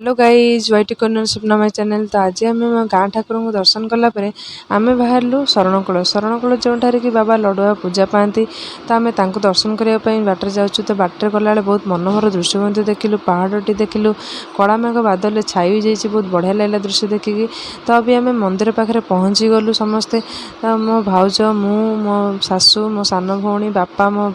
Hello guys वाइटी corner Swapna my channel. तो आज आम गाँ ठाकुर को दर्शन कलापर आम बाहरलु शरणकूल जोठार कि बाबा लडुआ पूजा पाती। तो आम दर्शन करने बाटर जाऊँ। तो बाटर गला बहुत मनोहर दृश्य मध्य देखिलु, पहाड़टी देखिलु, कला मेघ बादल छाई जाइए, बहुत बढ़िया लगला दृश्य देखिकी। तो अभी आम मंदिर पाखे पहुँची गलु समस्ते, मो भाउज मु मो सासू मो सान भौणी बापा मो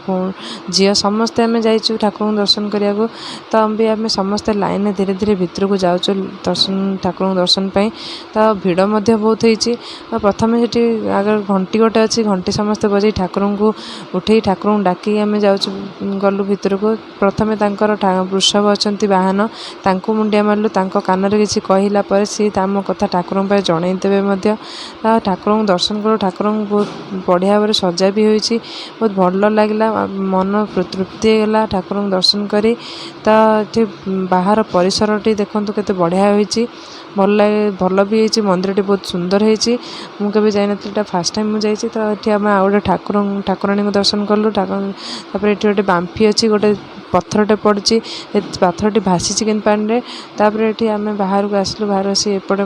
झील समस्ते आम जाइए ठाकुर दर्शन करने को। तो अभी आम समस्ते लाइन धीरे धीरे भितर को जाऊँ दर्शन ठाकुर दर्शन पाई। तो भिड़ बहुत होती। प्रथम से आगे घंटी गोटे अच्छी, घंटी समस्ते बजे ठाकुर को उठे ठाकुर डाकी आम जाऊँ गलु भितर को। प्रथम वृषभ अच्छा वाहन तांको मुंडिया मारलु, कान में किसी कहला पर सी आम कथा ठाकुर जनईदेवे। ठाकुर दर्शन करूँ, ठाकुर बहुत बढ़िया भाव सजा भी होती, बहुत भल लगला, मन तृप्ति होगा ठाकुर दर्शन करी। तो ये बाहर परिसरटी देखते केते बढ़िया होती, भल लगे, भल भी होती। मंदिरटी बहुत सुंदर होती, मुझे जाइन फास्ट टाइम मुझे। तो ये आम आउ गए ठाकुराणी को दर्शन कलु। तापर ये गोटे बांफी अच्छी, गोटे पत्थरटे पड़ी, पत्थरटी भासी कि पानी। तापर ये आम बाहर को आसलु, बाहर आसी एपटे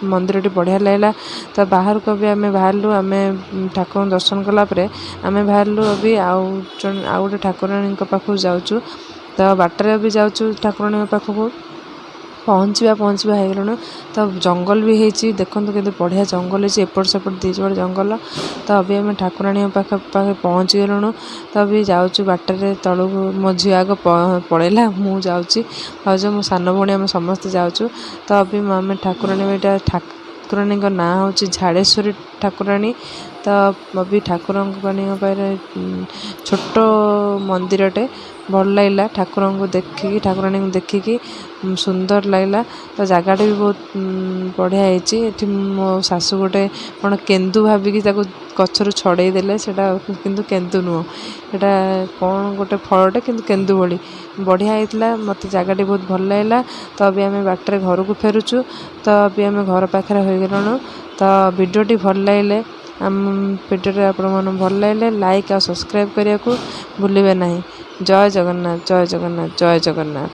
मंदिरटी बढ़िया लगला। तो बाहर को भी आम बाहरलु, आम ठाकुर दर्शन कलापर आम बाहरलु। अभी आउ गोटे ठाकुराणी पाखु जाऊँ। तो बाटर भी जाऊँ ठाकुराणी पाखक पहुँचवा हो गलु। तो जंगल भी होती, देखते के बढ़िया जंगल है, एपट सेपट दीजोड़ जंगल। तो अभी आम ठाकुराणी पाखे पहुँची गलुणु। तो अभी जाऊँ बाटर तलू, मो झी आग पलैला, मुझे भाज मो सान भौणी आम समस्ते जाऊँ। तो अभी आम ठाकुराणी ठाकुराणी ना हूँ झाड़ेश्वरी ठाकुराणी। तो अभी ठाकुर छोट मंदिरटे भल लगला, ठाकुर को देखिकी, ठाकुराणी को देखिकी सुंदर लगला। तो जगह भी बहुत बढ़िया होती। मो सासू गोटे कौन केन्दु भाविकी गचर छड़े देले, किंतु केन्दु नुह, एटा कौन गोटे फलटे किंतु केन्दु भली बढ़िया होता। मत जगह बहुत भल लगला। तो अभी आम बाटर घर को फेरुचु। तो अभी आम घर पाखे हो गलुणु। तो वीडियोटी भल लगे, आम वीडियो आपण भल लगे लाइक और सब्सक्राइब करने को भूलिए ना। जय जगन्नाथ, जय जगन्नाथ, जय जगन्नाथ।